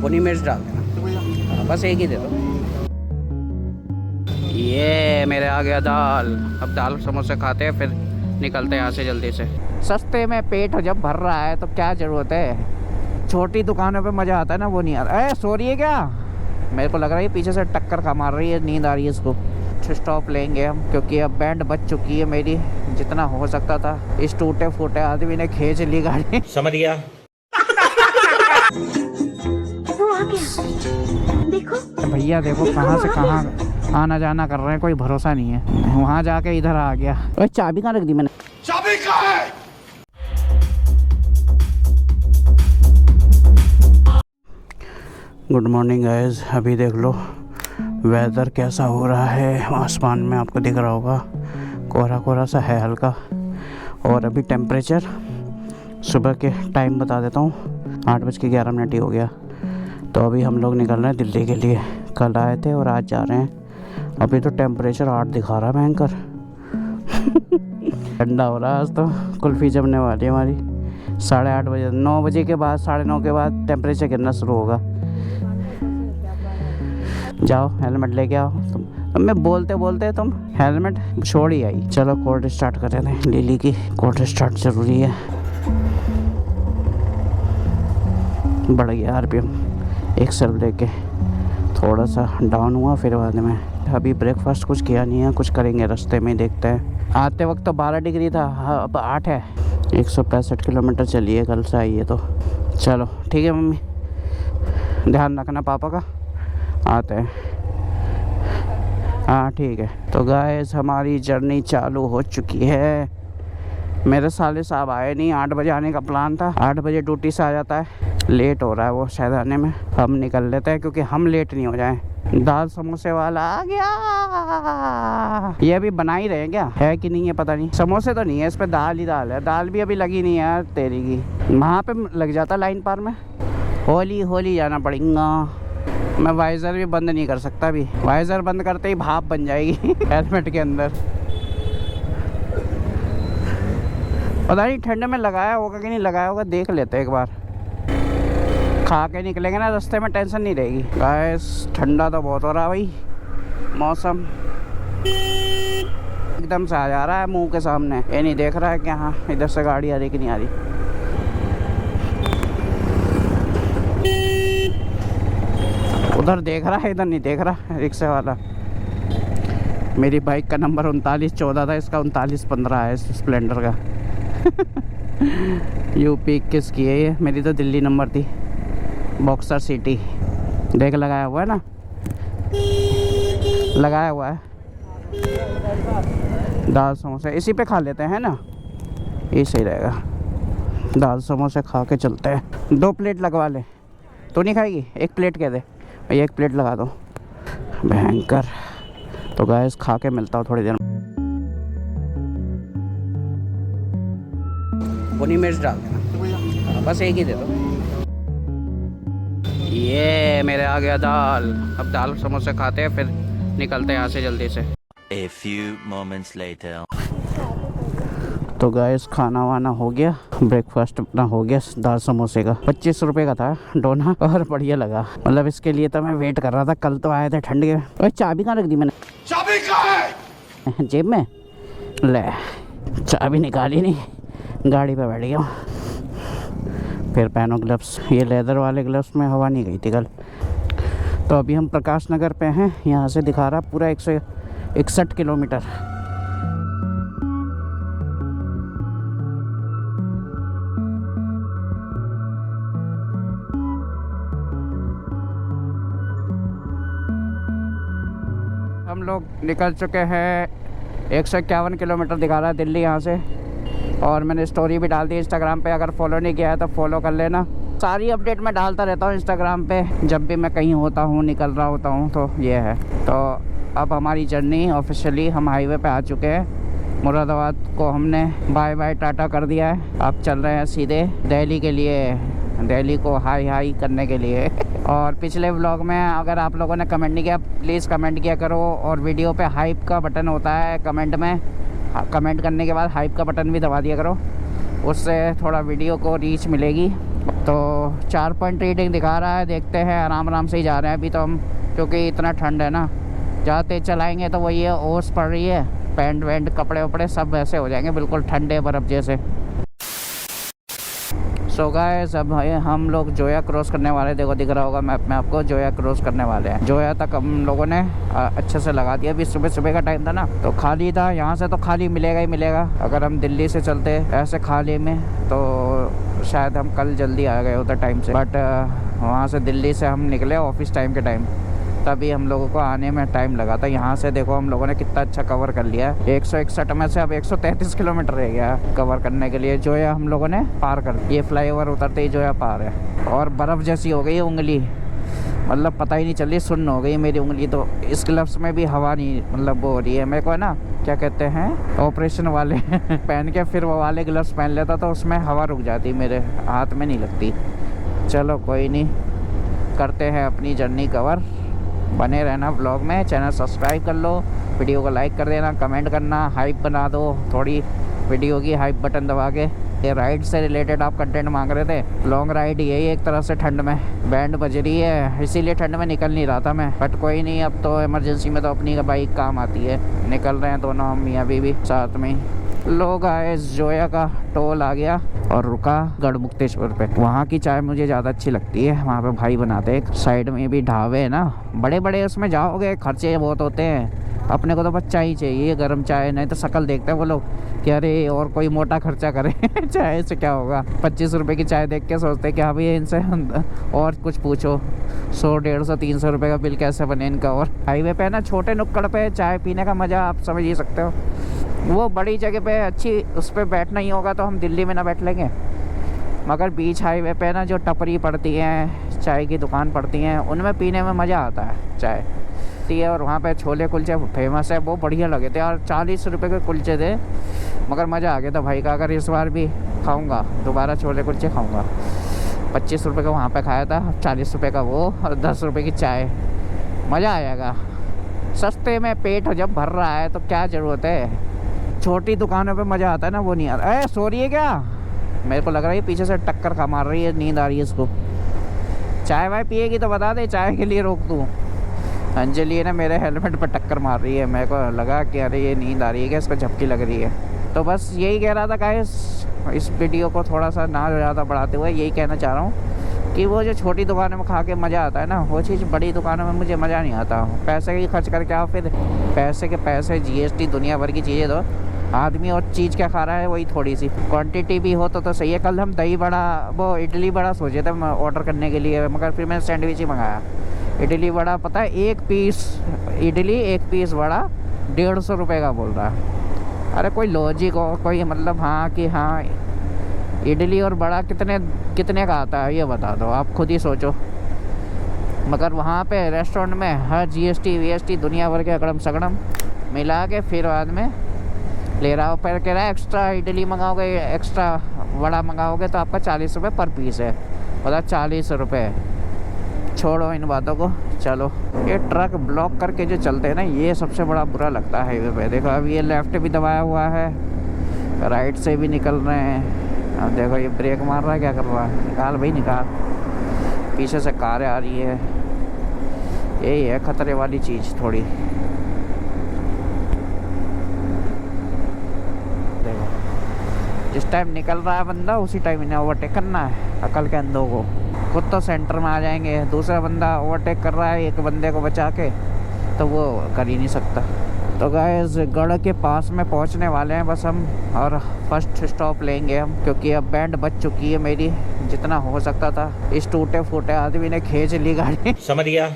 भुनी मिर्च डाल देना। हाँ, बस एक ही दे दो। ये मेरे आ गया दाल। अब दाल समोसे खाते हैं, फिर निकलते हैं यहाँ से जल्दी से। सस्ते में पेट जब भर रहा है तो क्या ज़रूरत है, छोटी दुकानों पे मज़ा आता है ना, वो नहीं आता। अरे सो रही है क्या? मेरे को लग रहा है पीछे से टक्कर खा मार रही है, नींद आ रही है इसको। स्टॉप लेंगे हम, क्योंकि अब बैंड बज चुकी है मेरी। जितना हो सकता था इस टूटे फूटे आदमी ने खींच ली गाड़ी। समझ गया। देखो भैया, देखो कहाँ से कहाँ आना जाना कर रहे हैं, कोई भरोसा नहीं है। वहाँ जाके इधर आ गया। अरे चाबी कहाँ रख दी मैंने? चाबी कहाँ है? Good morning guys. अभी देख लो वेदर कैसा हो रहा है, आसमान में आपको दिख रहा होगा, कोहरा कोहरा सा है हल्का। और अभी टेम्परेचर सुबह के टाइम बता देता हूँ, 8:11 ही हो गया। तो अभी हम लोग निकल रहे हैं दिल्ली के लिए। कल आए थे और आज जा रहे हैं। अभी तो टेम्परेचर 8 दिखा रहा है भयंकर। ठंडा हो रहा है आज तो। कुल्फ़ी जमने वाली है हमारी 8:30 बजे। 9 बजे के बाद, 9:30 के बाद टेम्परेचर गिरना शुरू होगा। जाओ हेलमेट लेके आओ। तुम मैं बोलते बोलते तुम हेलमेट छोड़ ही आई। चलो कोल्ड स्टार्ट कर रहे थे, लिली की कोल्ड स्टार्ट ज़रूरी है। बढ़ गया आरपीएम, एक सर्व लेके थोड़ा सा डाउन हुआ, फिर बाद में। अभी ब्रेकफास्ट कुछ किया नहीं है, कुछ करेंगे रास्ते में, देखते हैं। आते वक्त तो 12 डिग्री था, अब 8 है। 165 किलोमीटर चलिए, कल से आई है तो। चलो ठीक है मम्मी, ध्यान रखना पापा का। आते हैं, हाँ ठीक है। तो गाइस हमारी जर्नी चालू हो चुकी है। मेरे साले साहब आए नहीं, 8 बजे आने का प्लान था। 8 बजे ड्यूटी से आ जाता है, लेट हो रहा है वो शायद आने में। हम निकल लेते हैं क्योंकि हम लेट नहीं हो जाएं। दाल समोसे वाला आ गया। ये अभी बना ही रहे हैं क्या, है कि नहीं है पता नहीं। समोसे तो नहीं है, इस पे दाल ही दाल है। दाल भी अभी लगी नहीं है यार तेरी की। वहाँ पे लग जाता लाइन पार में। होली होली जाना पड़ेगा। मैं वाइज़र भी बंद नहीं कर सकता अभी, वाइज़र बंद करते ही भाप बन जाएगी हेलमेट के अंदर। पता नहीं ठंड में लगाया होगा कि नहीं लगाया होगा, देख लेते एक बार। खा के निकलेंगे ना रास्ते में, टेंशन नहीं रहेगी। गाइस ठंडा तो बहुत हो रहा है भाई, मौसम एकदम से आ जा रहा है मुंह के सामने। ये नहीं देख रहा है कि हाँ इधर से गाड़ी आ रही कि नहीं आ रही। उधर देख रहा है, इधर नहीं देख रहा रिक्शे वाला। मेरी बाइक का नंबर 3914 था, इसका 3915 है स्प्लेंडर का। यूपी 21 की है ये, मेरी तो दिल्ली नंबर थी, बॉक्सर सिटी। देख लगाया हुआ है ना, लगाया हुआ है। दाल समोसे इसी पे खा लेते हैं ना, ये सही रहेगा। दाल समोसे खा के चलते हैं। 2 प्लेट लगवा ले। तो नहीं खाएगी? 1 प्लेट कह दे, 1 प्लेट लगा दो। भयंकर। तो गाइस खा के मिलता हूँ थोड़ी देर। भुनी मिर्च डाल देना। बस एक ही दे दो। ये मेरे आ गया दाल। अब दाल समोसे खाते हैं, फिर निकलते हैं यहाँ से जल्दी से। A few moments later. तो गाइस खाना वाना हो गया, ब्रेकफास्ट अपना हो गया। दाल समोसे का 25 रुपये का था डोना, और बढ़िया लगा। मतलब इसके लिए तो मैं वेट कर रहा था। कल तो आए थे ठंड के। और चाबी कहाँ रख दी मैंने? चाबी कहाँ है? जेब में। ले चाबी निकाली नहीं, गाड़ी पे बैठ गया। फिर पहनो ग्लव्स। ये लेदर वाले ग्लव्स में हवा नहीं गई थी कल। तो अभी हम प्रकाश नगर पे हैं। यहाँ से दिखा रहा पूरा 161 किलोमीटर। हम लोग निकल चुके हैं। 151 किलोमीटर दिखा रहा है दिल्ली यहाँ से। और मैंने स्टोरी भी डाल दी इंस्टाग्राम पे, अगर फॉलो नहीं किया है तो फॉलो कर लेना। सारी अपडेट मैं डालता रहता हूँ इंस्टाग्राम पे, जब भी मैं कहीं होता हूँ, निकल रहा होता हूँ। तो ये है। तो अब हमारी जर्नी ऑफिशियली, हम हाईवे पे आ चुके हैं। मुरादाबाद को हमने बाय बाय टाटा कर दिया है। अब चल रहे हैं सीधे दिल्ली के लिए, दिल्ली को हाई हाई करने के लिए। और पिछले व्लॉग में अगर आप लोगों ने कमेंट नहीं किया, प्लीज़ कमेंट किया करो। और वीडियो पे हाइप का बटन होता है कमेंट में, कमेंट करने के बाद हाइप का बटन भी दबा दिया करो, उससे थोड़ा वीडियो को रीच मिलेगी। तो 4 पॉइंट रीडिंग दिखा रहा है। देखते हैं, आराम आराम से ही जा रहे हैं अभी तो हम, क्योंकि इतना ठंड है ना। ज़्यादा तेज चलाएँगे तो वही है, ओस पड़ रही है, पैंट वैंट कपड़े वपड़े सब वैसे हो जाएंगे बिल्कुल ठंडे बर्फ़ जैसे। सो गाइस, अब हम लोग जोया क्रॉस करने वाले हैं। देखो दिख रहा होगा मैप में आपको, जोया क्रॉस करने वाले हैं। जोया तक हम लोगों ने अच्छे से लगा दिया। अभी सुबह सुबह का टाइम था ना, तो खाली था। यहाँ से तो खाली मिलेगा ही मिलेगा। अगर हम दिल्ली से चलते ऐसे खाली में तो शायद हम कल जल्दी आ गए होते टाइम से, बट वहाँ से दिल्ली से हम निकले ऑफिस टाइम के टाइम, तभी हम लोगों को आने में टाइम लगा था। यहाँ से देखो हम लोगों ने कितना अच्छा कवर कर लिया है। 161 में से अब 133 किलोमीटर रह गया कवर करने के लिए। जोया हम लोगों ने पार कर, ये फ्लाईओवर उतरते ही जोया पार है। और बर्फ़ जैसी हो गई है उंगली, मतलब पता ही नहीं चल रही, सुन्न हो गई मेरी उंगली। तो इस ग्लव्स में भी हवा नहीं, मतलब वो हो रही है मेरे को, है ना, क्या कहते हैं, ऑपरेशन वाले पहन के फिर वो वाले ग्लव्स पहन लेता तो उसमें हवा रुक जाती, मेरे हाथ में नहीं लगती। चलो कोई नहीं, करते हैं अपनी जर्नी कवर। बने रहना ब्लॉग में, चैनल सब्सक्राइब कर लो, वीडियो को लाइक कर देना, कमेंट करना, हाइप बना दो थोड़ी वीडियो की, हाइप बटन दबा के। ये राइड से रिलेटेड आप कंटेंट मांग रहे थे, लॉन्ग राइड यही एक तरह से ठंड में। बैंड बज रही है इसीलिए ठंड में निकल नहीं रहा था मैं, बट कोई नहीं, अब तो इमरजेंसी में तो अपनी बाइक काम आती है। निकल रहे हैं दोनों हम मियाँ बीवी साथ में। लोग आए, जोया का टोल आ गया और रुका गढ़मुक्तेश्वर पे। वहाँ की चाय मुझे ज़्यादा अच्छी लगती है, वहाँ पे भाई बनाते हैं। साइड में भी ढाबे है ना बड़े बड़े, उसमें जाओगे खर्चे बहुत होते हैं। अपने को तो बस चाय चाहिए, गर्म चाय, नहीं तो शकल देखते हैं वो लोग कि अरे और कोई मोटा खर्चा करे चाय से क्या होगा। 25 रुपये की चाय देख के सोचते हैं कि हाँ भैया इनसे और कुछ पूछो, 100, 150, 300 रुपये का बिल कैसे बने इनका। और हाईवे पे ना छोटे नुक्कड़ पे चाय पीने का मज़ा आप समझ ही सकते हो। वो बड़ी जगह पे अच्छी, उस पर बैठना ही होगा तो हम दिल्ली में ना बैठ लेंगे, मगर बीच हाईवे पे ना जो टपरी पड़ती हैं, चाय की दुकान पड़ती हैं, उनमें पीने में मज़ा आता है चाय है। और वहाँ पे छोले कुलचे फेमस है, वो बढ़िया लगे थे यार। 40 रुपये के कुलचे थे, मगर मज़ा आ गया था भाई का। अगर इस बार भी खाऊंगा दोबारा छोले कुलचे खाऊंगा। 25 रुपये का वहाँ पे खाया था, 40 रुपये का वो, और 10 रुपये की चाय, मज़ा आएगा। सस्ते में पेट जब भर रहा है तो क्या ज़रूरत है, छोटी दुकानों पे मज़ा आता है ना, वो नहीं आता। अरे सो रही है क्या? मेरे को लग रहा है पीछे से टक्कर खा मार रही है, नींद आ रही है इसको। चाय वाय पिएगी तो बता दे, चाय के लिए रोक दूँ। अंजलि है ना मेरे हेलमेट पर टक्कर मार रही है, मेरे को लगा कि अरे ये नींद आ रही है क्या, इसको झपकी लग रही है। तो बस यही कह रहा था गाइस, इस वीडियो को थोड़ा सा ना ज़्यादा बढ़ाते हुए यही कहना चाह रहा हूँ कि वो जो छोटी दुकानों में खा के मज़ा आता है ना, वो चीज़ बड़ी दुकानों में मुझे मज़ा नहीं आता। पैसे ही खर्च करके आओ, फिर पैसे के पैसे, GST, दुनिया भर की चीज़ें दो। आदमी और चीज़ क्या खा रहा है, वही थोड़ी सी क्वांटिटी भी हो तो सही है। कल हम दही बड़ा, वो इडली बड़ा सोचे थे ऑर्डर करने के लिए, मगर फिर मैंने सैंडविच ही मंगाया। इडली बड़ा पता है, 1 पीस इडली 1 पीस बड़ा 150 रुपये का बोल रहा है। अरे कोई लॉजिक हो, कोई मतलब, हाँ कि हाँ इडली और बड़ा कितने का आता है ये बता दो, आप खुद ही सोचो। मगर वहाँ पे रेस्टोरेंट में हर GST VST दुनिया भर के अकड़म सगड़म मिला के फिर बाद में ले रहा हो। फिर कह रहा है एक्स्ट्रा इडली मंगाओगे, एक्स्ट्रा बड़ा मंगाओगे तो आपका 40 रुपये पर पीस है। बता 40 रुपये, छोड़ो इन बातों को। चलो, ये ट्रक ब्लॉक करके जो चलते हैं ना, ये सबसे बड़ा बुरा लगता है हाईवे पे। देखो अब ये लेफ़्ट भी दबाया हुआ है, राइट से भी निकल रहे हैं। अब देखो ये ब्रेक मार रहा है, क्या कर रहा है, निकाल भाई निकाल। पीछे से कारें आ रही है, यही है खतरे वाली चीज़ थोड़ी। देखो जिस टाइम निकल रहा है बंदा उसी टाइम इन्हें ओवरटेक करना है, अकल के अंधों को। खुद तो सेंटर में आ जाएंगे, दूसरा बंदा ओवरटेक कर रहा है एक बंदे को बचा के, तो वो कर ही नहीं सकता। तो गाइस गढ़ के पास में पहुंचने वाले हैं बस हम, और फर्स्ट स्टॉप लेंगे हम, क्योंकि अब बैंड बच चुकी है मेरी। जितना हो सकता था इस टूटे फूटे आदमी ने खींच ली गाड़ी, समझ गया।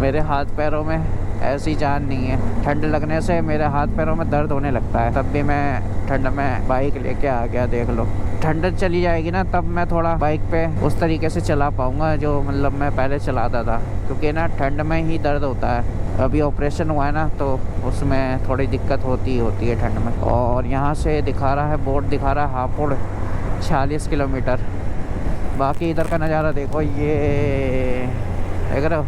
मेरे हाथ पैरों में ऐसी जान नहीं है, ठंड लगने से मेरे हाथ पैरों में दर्द होने लगता है। तब भी मैं ठंड में बाइक लेके आ गया, देख लो। ठंड चली जाएगी ना तब मैं थोड़ा बाइक पे उस तरीके से चला पाऊँगा जो मतलब मैं पहले चलाता था, क्योंकि ना ठंड में ही दर्द होता है। अभी ऑपरेशन हुआ है ना, तो उसमें थोड़ी दिक्कत होती है ठंड में। और यहाँ से दिखा रहा है, बोर्ड दिखा रहा है हापुड़ 46 किलोमीटर। बाकी इधर का नज़ारा देखो, ये देख रहे हो,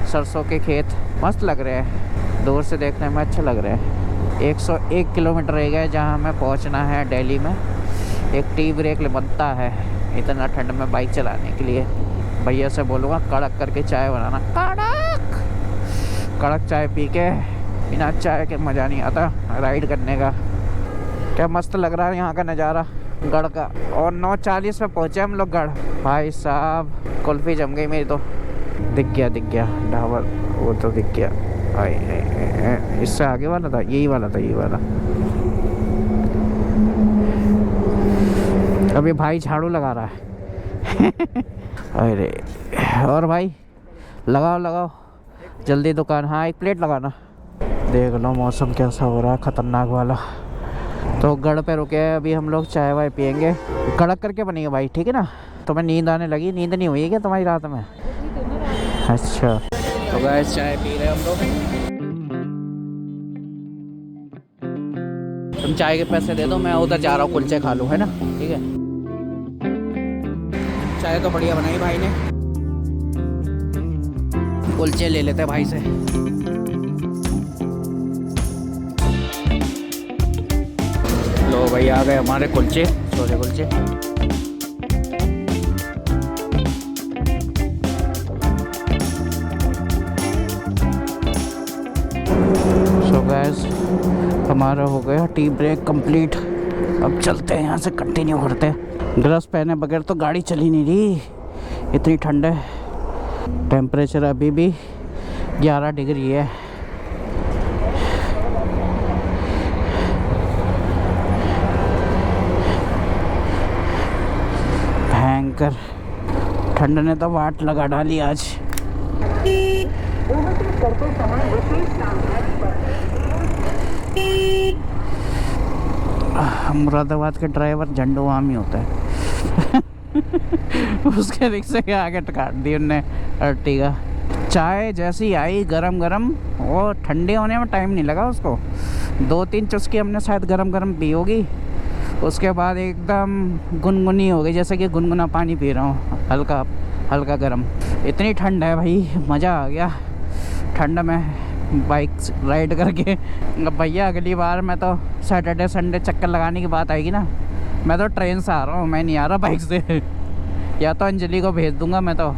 सरसों के खेत मस्त लग रहे हैं, दूर से देखने में अच्छे लग रहे हैं। 101 किलोमीटर रह गए जहाँ हमें पहुँचना है दिल्ली में। एक टी ब्रेक बनता है इतना ठंड में बाइक चलाने के लिए। भैया से बोलूँगा कड़क करके चाय बनाना, कड़क चाय पी के, बिना चाय के मज़ा नहीं आता राइड करने का। क्या मस्त लग रहा है यहाँ का नज़ारा गढ़ का। और 9:40 में पहुँचे हम लोग गढ़। भाई साहब कुल्फ़ी जम गई मेरी तो। दिख गया ढाबा, वो तो दिख गया। इससे आगे वाला था, यही वाला। अभी भाई झाड़ू लगा रहा है। अरे और भाई लगाओ जल्दी दुकान। हाँ एक प्लेट लगाना। देख लो मौसम कैसा हो रहा है, खतरनाक वाला। तो गढ़ पे रुके हैं अभी हम लोग, चाय वाय पियेंगे। कड़क करके बनी है भाई, ठीक है ना। तुम्हें नींद आने लगी? नींद नहीं हुई है क्या तुम्हारी रात में? अच्छा तो गाइस चाय पी रहे हैं हम लोग। तुम चाय के पैसे दे दो, मैं उधर जा रहा हूँ कुलचे खा लूँ, है ना? ठीक है। चाय तो बढ़िया बनाई भाई ने। कुलचे ले लेते भाई से। लो भाई आ गए हमारे कुलचे, छोले कुलचे। सो गाइस हमारा हो गया टी ब्रेक कंप्लीट। अब चलते हैं यहाँ से, कंटिन्यू करते हैं। ग्लव्स पहने बगैर तो गाड़ी चली नहीं रही, इतनी ठंड है। टेम्परेचर अभी भी 11 डिग्री है। भयंकर ठंड ने तो वाट लगा डाली आज। मुरादाबाद के ड्राइवर झंडू आम ही होता है। उसके रिक्शे के आगे काट दी उनने अर्टिगा। चाय जैसी आई गरम गरम, वो ठंडे होने में टाइम नहीं लगा उसको। 2-3 चुस्की हमने शायद गरम गरम पी होगी, उसके बाद एकदम गुनगुनी हो गई, जैसे कि गुनगुना पानी पी रहा हूँ, हल्का गरम। इतनी ठंड है भाई, मज़ा आ गया ठंड में बाइक राइड करके। अब भैया अगली बार मैं तो सैटरडे संडे चक्कर लगाने की बात आएगी ना, मैं तो ट्रेन से आ रहा हूँ, मैं नहीं आ रहा बाइक से। या तो अंजलि को भेज दूँगा, मैं तो,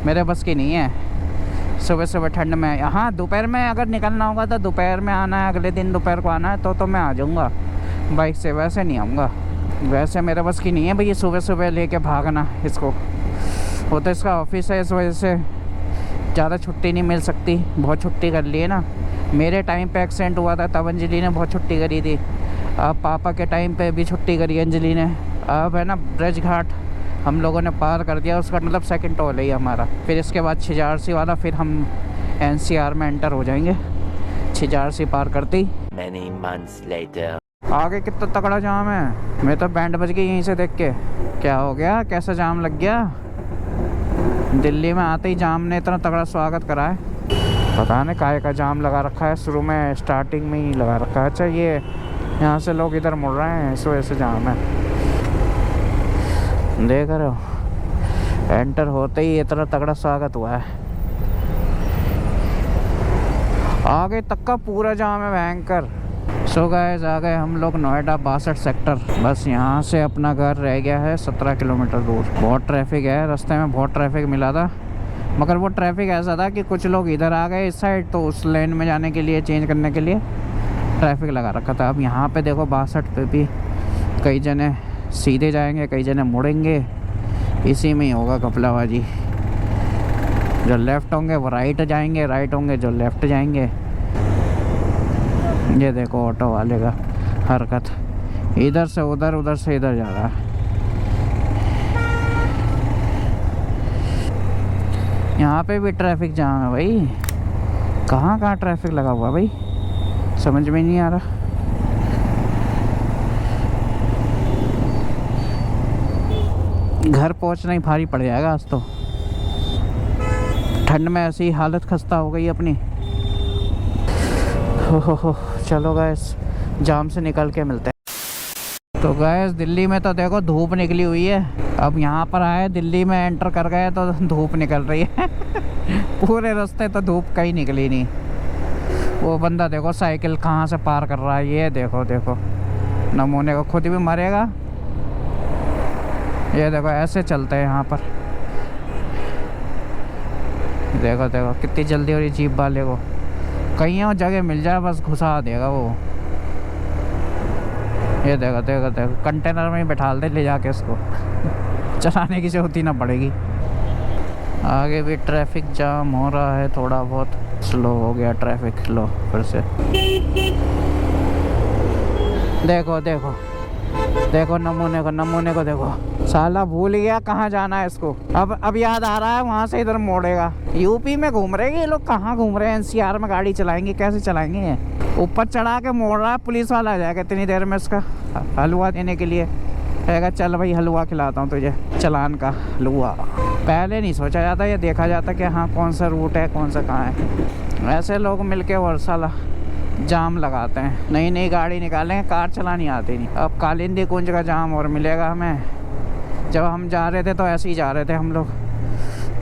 मेरे बस की नहीं है सुबह ठंड में। हाँ दोपहर में अगर निकलना होगा तो दोपहर में आना है, अगले दिन दोपहर को आना है तो मैं आ जाऊँगा बाइक से, वैसे नहीं आऊँगा। वैसे मेरे बस की नहीं है भैया सुबह लेके भागना इसको। वो तो इसका ऑफिस है, इस वजह से ज़्यादा छुट्टी नहीं मिल सकती। बहुत छुट्टी कर ली है ना। मेरे टाइम पे एक्सीडेंट हुआ था तब अंजलि ने बहुत छुट्टी करी थी। अब पापा के टाइम पे भी छुट्टी करी अंजलि ने। अब है ना ब्रज घाट हम लोगों ने पार कर दिया, उसका मतलब सेकंड टोल है हमारा। फिर इसके बाद छिजारसी वाला, फिर हम NCR में एंटर हो जाएंगे छिजारसी पार करते ही। Many months later. आगे कितना तगड़ा जाम है। मैं तो बैंड बज गई यहीं से देख के। क्या हो गया, कैसा जाम लग गया? दिल्ली में आते ही जाम ने इतना तगड़ा स्वागत करा है, पता नहीं काहे का जाम लगा रखा है। शुरू में स्टार्टिंग में ही लगा रखा है। अच्छा ये यहाँ से लोग इधर मुड़ रहे हैं, इस वजह से जाम है। देख रहे हो, एंटर होते ही इतना तगड़ा स्वागत हुआ है। आगे तक का पूरा जाम है भयंकर। सो गाइस आ गए हम लोग नोएडा 62 सेक्टर। बस यहाँ से अपना घर रह गया है 17 किलोमीटर दूर। बहुत ट्रैफिक है, रास्ते में बहुत ट्रैफिक मिला था, मगर वो ट्रैफिक ऐसा था कि कुछ लोग इधर आ गए इस साइड, तो उस लेन में जाने के लिए, चेंज करने के लिए ट्रैफिक लगा रखा था। अब यहाँ पे देखो 62 पे भी कई जने सीधे जाएंगे, कई जने मुड़ेंगे, इसी में ही होगा कपलाबाजी। जो लेफ़्ट होंगे वो राइट जाएंगे, राइट होंगे जो लेफ़्ट जाएंगे। ये देखो ऑटो वाले का हरकत, इधर से उधर, उधर से इधर जा रहा है। यहाँ पे भी ट्रैफिक जाम है भाई। कहाँ ट्रैफिक लगा हुआ भाई, समझ में नहीं आ रहा। घर पहुँचना ही भारी पड़ जाएगा आज तो। ठंड में ऐसी हालत खस्ता हो गई अपनी। हो चलो गैस जाम से निकल के मिलते हैं। तो गैस दिल्ली में तो देखो धूप निकली हुई है। अब यहाँ पर आए, दिल्ली में एंटर कर गए तो धूप निकल रही है। पूरे रास्ते तो धूप कहीं निकली नहीं। वो बंदा देखो साइकिल कहाँ से पार कर रहा है, ये देखो नमूने को, खुद भी मरेगा ये देखो ऐसे चलते हैं यहाँ पर। देखो देखो कितनी जल्दी हो रही जीप वाले को, कहीं और जगह मिल जाए बस घुसा देगा वो। ये देखो देखो देखो कंटेनर में ही बैठा दे ले जाके इसको चलाने की जरूरत ही ना पड़ेगी। आगे भी ट्रैफिक जाम हो रहा है, थोड़ा बहुत स्लो हो गया ट्रैफिक, स्लो फिर से। देखो देखो देखो नमूने को देखो, साला भूल गया कहाँ जाना है इसको। अब याद आ रहा है, वहाँ से इधर मोड़ेगा। यूपी में घूम रहे हैं ये लोग, कहाँ घूम रहे हैं? एनसीआर में गाड़ी चलाएंगे, कैसे चलाएंगे ये? ऊपर चढ़ा के मोड़ रहा है, पुलिस वाला आ जाएगा इतनी देर में इसका हलवा देने के लिए। कहेगा चल भाई हलवा खिलाता हूँ तुझे, चलान का हलवा। पहले नहीं सोचा जाता, ये देखा जाता कि हाँ कौन सा रूट है, कौन सा कहाँ है। ऐसे लोग मिलके और साला जाम लगाते हैं, नई नई गाड़ी निकालेंगे, कार चलानी आती नहीं। अब कालिंदी कुंज का जाम और मिलेगा हमें। जब हम जा रहे थे तो ऐसे ही जा रहे थे हम लोग,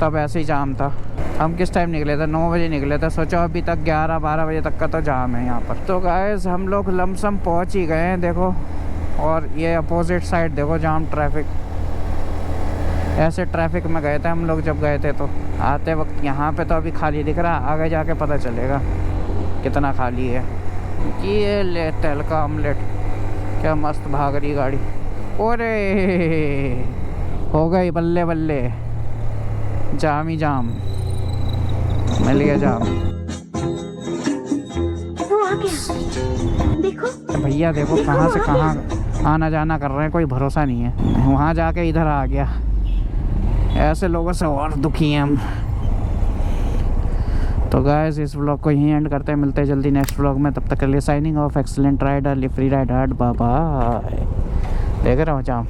तब ऐसे ही जाम था। हम किस टाइम निकले थे? 9 बजे निकले थे। सोचो अभी तक 11-12 बजे तक का तो जाम है यहाँ पर। तो गाइस हम लोग लमसम पहुँच ही गए हैं देखो। और ये अपोजिट साइड देखो जाम, ट्रैफिक। ऐसे ट्रैफिक में गए थे हम लोग जब गए थे, तो आते वक्त यहाँ पे तो अभी खाली दिख रहा, आगे जाके पता चलेगा कितना खाली है। ये ले तेल का ऑमलेट, क्या मस्त भाग रही गाड़ी। ओरे हो गई बल्ले बल्ले, जाम ही जाम, मिल गया जाम। वो आ गया, देखो भैया देखो कहाँ से कहाँ आना जाना कर रहे हैं, कोई भरोसा नहीं है। वहाँ जाके इधर आ गया। ऐसे लोगों से और दुखी हैं हम। तो गाइस इस व्लॉग को यहीं एंड करते हैं, मिलते हैं जल्दी नेक्स्ट व्लॉग में। तब तक के लिए signing off. Excellent ride, early free ride, hard, bye bye. देख रहा हूँ जाम।